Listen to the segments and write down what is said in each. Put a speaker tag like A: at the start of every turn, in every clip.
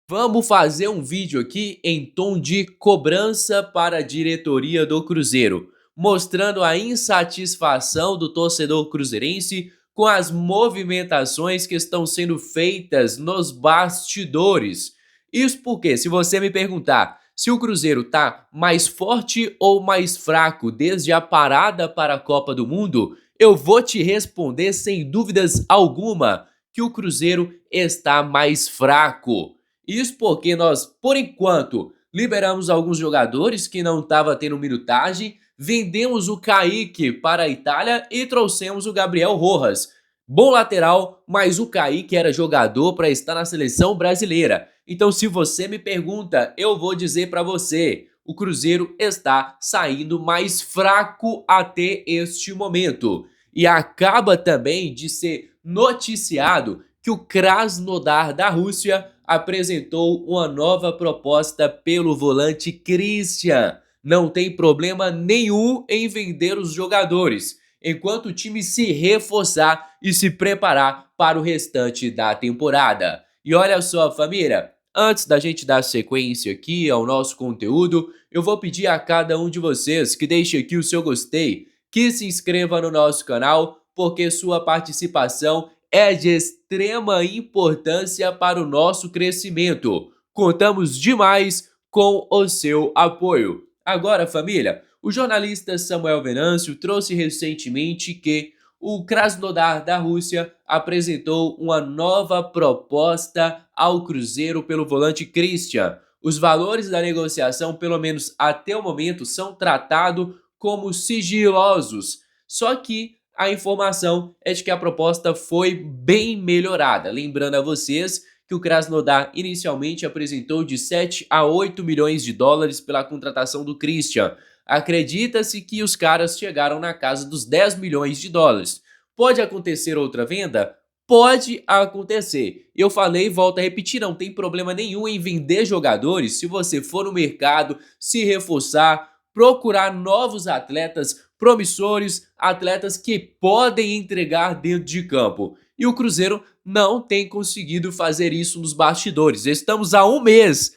A: Vamos fazer um vídeo aqui em tom de cobrança para a diretoria do Cruzeiro, mostrando a insatisfação do torcedor cruzeirense com as movimentações que estão sendo feitas nos bastidores. Isso porque, se você me perguntar se o Cruzeiro está mais forte ou mais fraco desde a parada para a Copa do Mundo, eu vou te responder sem dúvidas alguma que o Cruzeiro está mais fraco. Isso porque nós, por enquanto, liberamos alguns jogadores que não estavam tendo minutagem, vendemos o Kaique para a Itália e trouxemos o Gabriel Rojas. Bom lateral, mas o Kaique era jogador para estar na seleção brasileira. Então, se você me pergunta, eu vou dizer para você: o Cruzeiro está saindo mais fraco até este momento. E acaba também de ser noticiado que o Krasnodar da Rússia apresentou uma nova proposta pelo volante Christian. Não tem problema nenhum em vender os jogadores, enquanto o time se reforçar e se preparar para o restante da temporada. E olha só, família, antes da gente dar sequência aqui ao nosso conteúdo, eu vou pedir a cada um de vocês que deixe aqui o seu gostei, que se inscreva no nosso canal, porque sua participação é de extrema importância para o nosso crescimento. Contamos demais com o seu apoio. Agora, família, o jornalista Samuel Venâncio trouxe recentemente que o Krasnodar da Rússia apresentou uma nova proposta ao Cruzeiro pelo volante Christian. Os valores da negociação, pelo menos até o momento, são tratados como sigilosos. Só que a informação é de que a proposta foi bem melhorada. Lembrando a vocês que o Krasnodar inicialmente apresentou de 7 a 8 milhões de dólares pela contratação do Christian. Acredita-se que os caras chegaram na casa dos 10 milhões de dólares. Pode acontecer outra venda? Pode acontecer. Eu falei e volto a repetir, não tem problema nenhum em vender jogadores se você for no mercado, se reforçar, procurar novos atletas promissores, atletas que podem entregar dentro de campo. E o Cruzeiro não tem conseguido fazer isso nos bastidores. Estamos há um mês,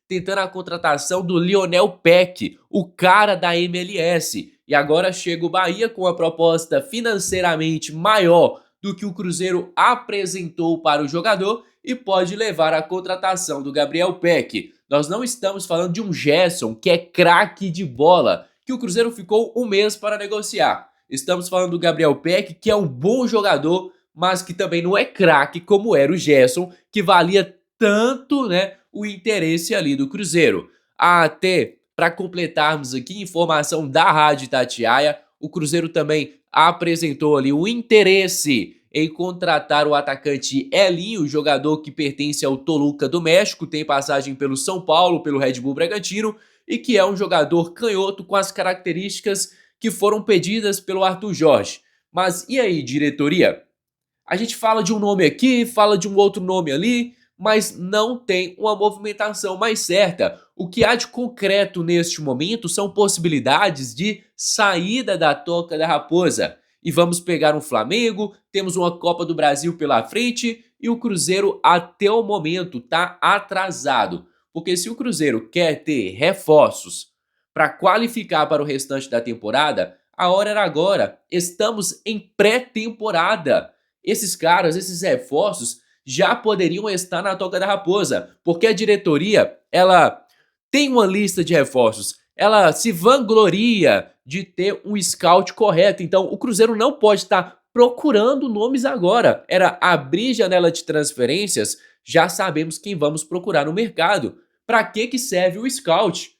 A: tentando a contratação do Lionel Peck, o cara da MLS. E agora chega o Bahia com uma proposta financeiramente maior do que o Cruzeiro apresentou para o jogador e pode levar à contratação do Gabriel Peck. Nós não estamos falando de um Gerson, que é craque de bola, que o Cruzeiro ficou um mês para negociar. Estamos falando do Gabriel Peck, que é um bom jogador, mas que também não é craque como era o Gerson, que valia tanto, né, o interesse ali do Cruzeiro. Até para completarmos aqui, informação da Rádio Itatiaia, o Cruzeiro também apresentou ali o interesse em contratar o atacante Elinho, jogador que pertence ao Toluca do México, tem passagem pelo São Paulo, pelo Red Bull Bragantino, e que é um jogador canhoto com as características que foram pedidas pelo Arthur Jorge. Mas e aí, diretoria? A gente fala de um nome aqui, fala de um outro nome ali, mas não tem uma movimentação mais certa. O que há de concreto neste momento são possibilidades de saída da Toca da Raposa. E vamos pegar um Flamengo, temos uma Copa do Brasil pela frente e o Cruzeiro até o momento está atrasado. Porque se o Cruzeiro quer ter reforços para qualificar para o restante da temporada, a hora era agora. Estamos em pré-temporada. Esses caras, esses reforços, já poderiam estar na Toca da Raposa, porque a diretoria, ela tem uma lista de reforços, ela se vangloria de ter um scout correto, então o Cruzeiro não pode estar procurando nomes agora, era abrir janela de transferências, já sabemos quem vamos procurar no mercado. Para que serve o scout?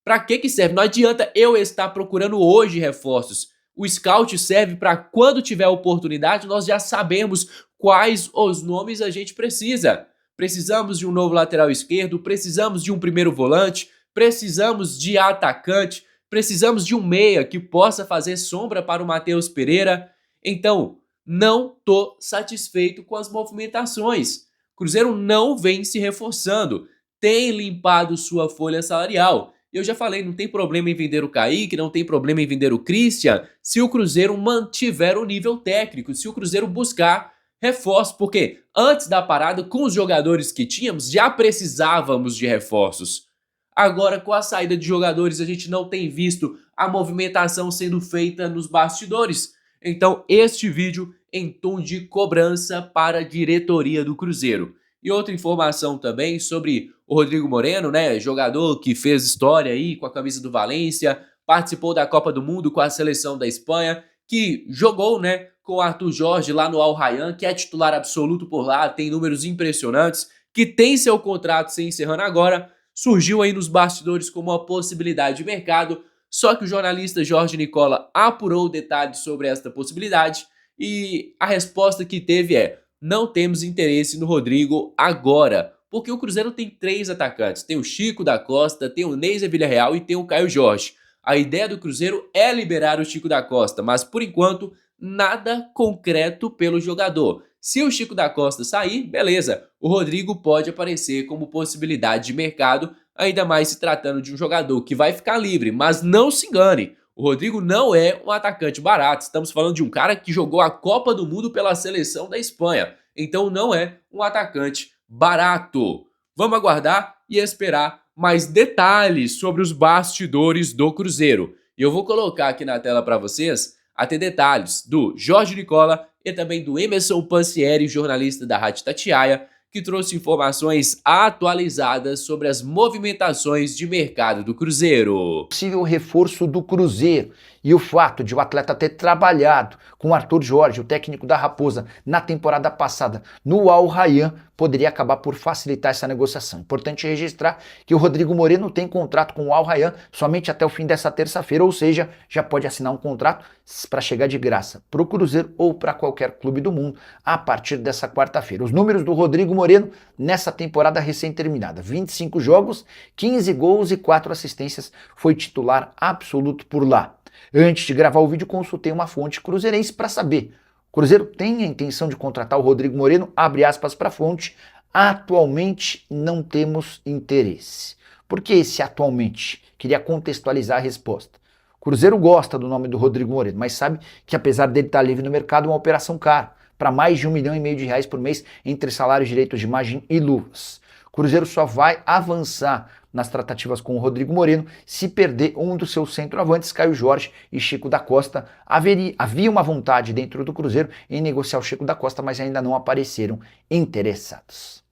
A: Para que serve? Não adianta eu estar procurando hoje reforços. O scout serve para quando tiver oportunidade, nós já sabemos quais os nomes a gente precisa. Precisamos de um novo lateral esquerdo, precisamos de um primeiro volante, precisamos de atacante, precisamos de um meia que possa fazer sombra para o Matheus Pereira. Então, não estou satisfeito com as movimentações. O Cruzeiro não vem se reforçando, tem limpado sua folha salarial. Eu já falei, não tem problema em vender o Kaique, não tem problema em vender o Christian, se o Cruzeiro mantiver o nível técnico, se o Cruzeiro buscar reforços, porque antes da parada, com os jogadores que tínhamos, já precisávamos de reforços. Agora, com a saída de jogadores, a gente não tem visto a movimentação sendo feita nos bastidores. Então, este vídeo em tom de cobrança para a diretoria do Cruzeiro. E outra informação também sobre o Rodrigo Moreno, né, jogador que fez história aí com a camisa do Valência, participou da Copa do Mundo com a seleção da Espanha, que jogou, né, com o Arthur Jorge lá no Al Rayyan, que é titular absoluto por lá, tem números impressionantes, que tem seu contrato se encerrando agora, surgiu aí nos bastidores como uma possibilidade de mercado, só que o jornalista Jorge Nicola apurou detalhes sobre esta possibilidade e a resposta que teve é: não temos interesse no Rodrigo agora, porque o Cruzeiro tem 3 atacantes, tem o Chico da Costa, tem o Neiser Villarreal e tem o Caio Jorge. A ideia do Cruzeiro é liberar o Chico da Costa, mas por enquanto nada concreto pelo jogador. Se o Chico da Costa sair, beleza, o Rodrigo pode aparecer como possibilidade de mercado, ainda mais se tratando de um jogador que vai ficar livre, mas não se engane, o Rodrigo não é um atacante barato, estamos falando de um cara que jogou a Copa do Mundo pela seleção da Espanha, então não é um atacante barato. Vamos aguardar e esperar mais detalhes sobre os bastidores do Cruzeiro. E eu vou colocar aqui na tela para vocês até detalhes do Jorge Nicola e também do Emerson Pansieri, jornalista da Rádio Itatiaia, que trouxe informações atualizadas sobre as movimentações de mercado do Cruzeiro.
B: Possível reforço do Cruzeiro e o fato de o atleta ter trabalhado com o Arthur Jorge, o técnico da Raposa, na temporada passada no Al Rayyan, poderia acabar por facilitar essa negociação. Importante registrar que o Rodrigo Moreno tem contrato com o Al Rayyan somente até o fim dessa terça-feira, ou seja, já pode assinar um contrato para chegar de graça para o Cruzeiro ou para qualquer clube do mundo a partir dessa quarta-feira. Os números do Rodrigo Moreno nessa temporada recém-terminada: 25 jogos, 15 gols e 4 assistências, foi titular absoluto por lá. Antes de gravar o vídeo, consultei uma fonte cruzeirense para saber: o Cruzeiro tem a intenção de contratar o Rodrigo Moreno? Abre aspas para a fonte: atualmente não temos interesse. Por que esse atualmente? Queria contextualizar a resposta. O Cruzeiro gosta do nome do Rodrigo Moreno, mas sabe que apesar dele estar livre no mercado, é uma operação cara, para mais de R$1,5 milhão por mês entre salários, direitos de imagem e luvas. O Cruzeiro só vai avançar nas tratativas com o Rodrigo Moreno se perder um dos seus centroavantes, Caio Jorge e Chico da Costa. Havia uma vontade dentro do Cruzeiro em negociar o Chico da Costa, mas ainda não apareceram interessados.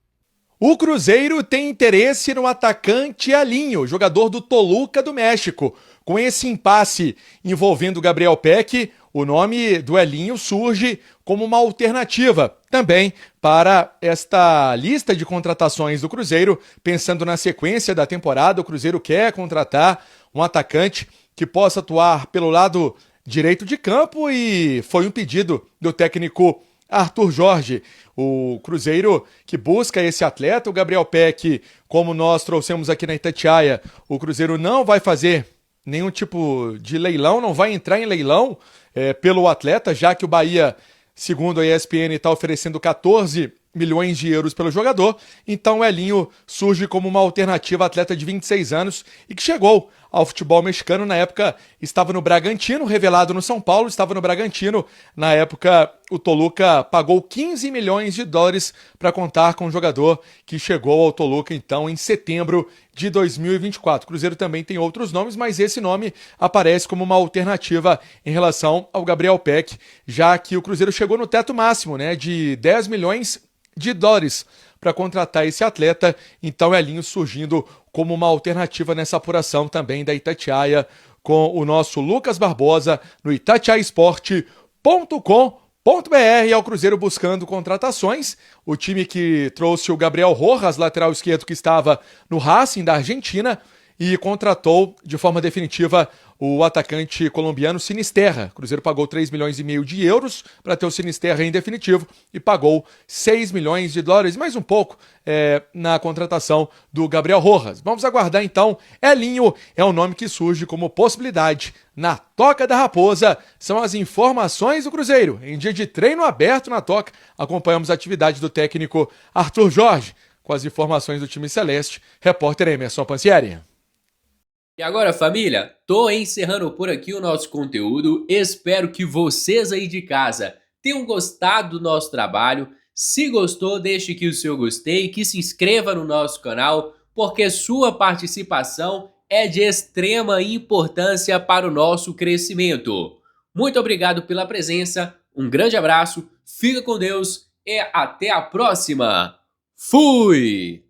C: O Cruzeiro tem interesse no atacante Elinho, jogador do Toluca do México. Com esse impasse envolvendo Gabriel Peck, o nome do Elinho surge como uma alternativa também para esta lista de contratações do Cruzeiro. Pensando na sequência da temporada, o Cruzeiro quer contratar um atacante que possa atuar pelo lado direito de campo e foi um pedido do técnico Arthur Jorge. O Cruzeiro que busca esse atleta, o Gabriel Peck, como nós trouxemos aqui na Itatiaia, o Cruzeiro não vai fazer nenhum tipo de leilão, não vai entrar em leilão pelo atleta, já que o Bahia, segundo a ESPN, está oferecendo 14 milhões de euros pelo jogador. Então o Elinho surge como uma alternativa, atleta de 26 anos e que chegou ao futebol mexicano. Na época estava no Bragantino, revelado no São Paulo, estava no Bragantino. Na época o Toluca pagou 15 milhões de dólares para contar com o jogador que chegou ao Toluca então em setembro de 2024. O Cruzeiro também tem outros nomes, mas esse nome aparece como uma alternativa em relação ao Gabriel Peck, já que o Cruzeiro chegou no teto máximo, né, de 10 milhões de dólares para contratar esse atleta. Então Elinho surgindo como uma alternativa nessa apuração também da Itatiaia, com o nosso Lucas Barbosa no itatiaesporte.com.br. Ao Cruzeiro buscando contratações, o time que trouxe o Gabriel Rojas, lateral esquerdo que estava no Racing da Argentina, e contratou de forma definitiva o atacante colombiano Sinisterra. O Cruzeiro pagou 3,5 milhões de euros para ter o Sinisterra em definitivo e pagou 6 milhões de dólares, mais um pouco, na contratação do Gabriel Rojas. Vamos aguardar então. Elinho é o nome que surge como possibilidade na Toca da Raposa. São as informações do Cruzeiro. Em dia de treino aberto na Toca, acompanhamos a atividade do técnico Arthur Jorge. Com as informações do time celeste, repórter Emerson Pansieri.
A: E agora, família, tô encerrando por aqui o nosso conteúdo. Espero que vocês aí de casa tenham gostado do nosso trabalho. Se gostou, deixe aqui o seu gostei, que se inscreva no nosso canal, porque sua participação é de extrema importância para o nosso crescimento. Muito obrigado pela presença, um grande abraço, fica com Deus e até a próxima. Fui!